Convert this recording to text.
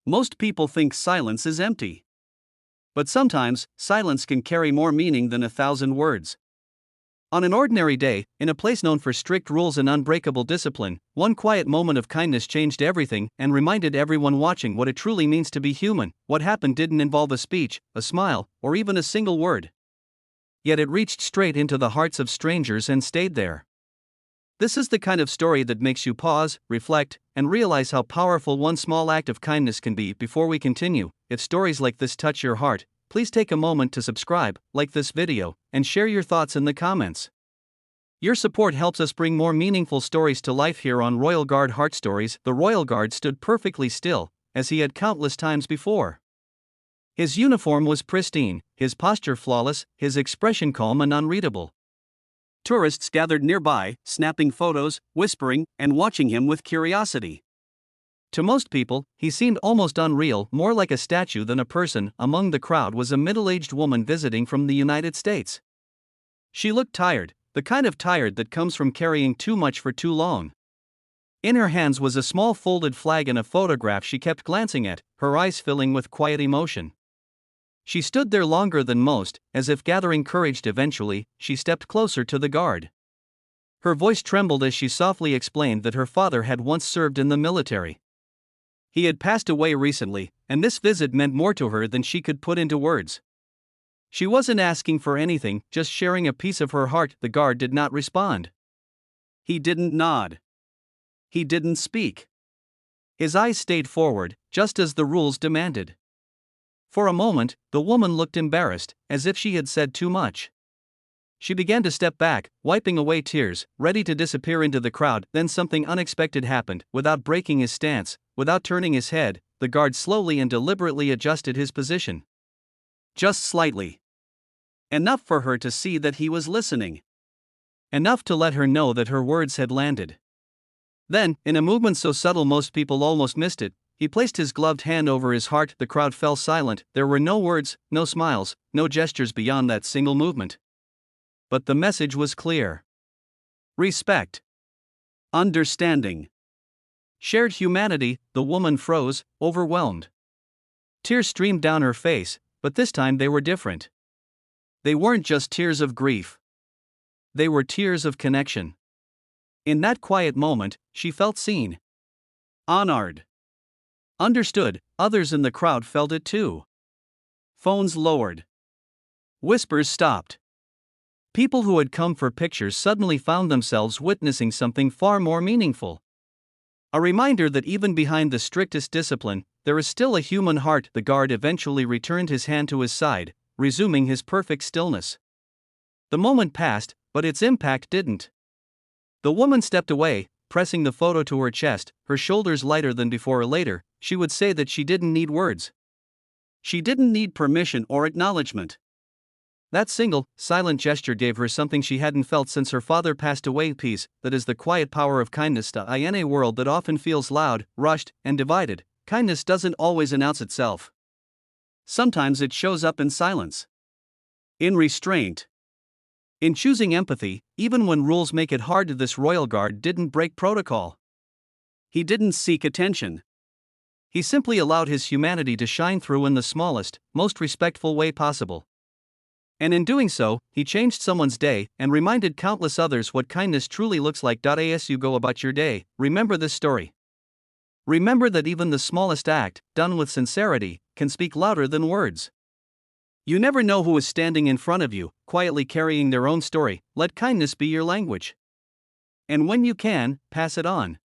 Most people think silence is empty. But sometimes, silence can carry more meaning than 1,000 words. On an ordinary day, in a place known for strict rules and unbreakable discipline, one quiet moment of kindness changed everything and reminded everyone watching what it truly means to be human. What happened didn't involve a speech, a smile, or even a single word. Yet it reached straight into the hearts of strangers and stayed there. This is the kind of story that makes you pause, reflect, and realize how powerful one small act of kindness can be. Before we continue, if stories like this touch your heart, please take a moment to subscribe, like this video, and share your thoughts in the comments. Your support helps us bring more meaningful stories to life here on Royal Guard Heart Stories. The Royal Guard stood perfectly still, as he had countless times before. His uniform was pristine, his posture flawless, his expression calm and unreadable. Tourists gathered nearby, snapping photos, whispering, and watching him with curiosity. To most people, he seemed almost unreal, more like a statue than a person. Among the crowd was a middle-aged woman visiting from the United States. She looked tired, the kind of tired that comes from carrying too much for too long. In her hands was a small folded flag and a photograph she kept glancing at, her eyes filling with quiet emotion. She stood there longer than most, as if gathering courage. Eventually, she stepped closer to the guard. Her voice trembled as she softly explained that her father had once served in the military. He had passed away recently, and this visit meant more to her than she could put into words. She wasn't asking for anything, just sharing a piece of her heart. The guard did not respond. He didn't nod. He didn't speak. His eyes stayed forward, just as the rules demanded. For a moment, the woman looked embarrassed, as if she had said too much. She began to step back, wiping away tears, ready to disappear into the crowd. Then something unexpected happened. Without breaking his stance, without turning his head, the guard slowly and deliberately adjusted his position. Just slightly. Enough for her to see that he was listening. Enough to let her know that her words had landed. Then, in a movement so subtle most people almost missed it, he placed his gloved hand over his heart. The crowd fell silent. There were no words, no smiles, no gestures beyond that single movement. But the message was clear. Respect. Understanding. Shared humanity. The woman froze, overwhelmed. Tears streamed down her face, but this time they were different. They weren't just tears of grief. They were tears of connection. In that quiet moment, she felt seen. Honored. Understood. Others in the crowd felt it too. Phones lowered. Whispers stopped. People who had come for pictures suddenly found themselves witnessing something far more meaningful. A reminder that even behind the strictest discipline, there is still a human heart. The guard eventually returned his hand to his side, resuming his perfect stillness. The moment passed, but its impact didn't. The woman stepped away, pressing the photo to her chest, her shoulders lighter than before. Later, she would say that she didn't need words. She didn't need permission or acknowledgement. That single, silent gesture gave her something she hadn't felt since her father passed away. Peace. That is the quiet power of kindness. In a world that often feels loud, rushed, and divided, kindness doesn't always announce itself. Sometimes it shows up in silence. In restraint. In choosing empathy, even when rules make it hard. This royal guard didn't break protocol. He didn't seek attention. He simply allowed his humanity to shine through in the smallest, most respectful way possible. And in doing so, he changed someone's day and reminded countless others what kindness truly looks like. As you go about your day, remember this story. Remember that even the smallest act, done with sincerity, can speak louder than words. You never know who is standing in front of you, quietly carrying their own story. Let kindness be your language. And when you can, pass it on.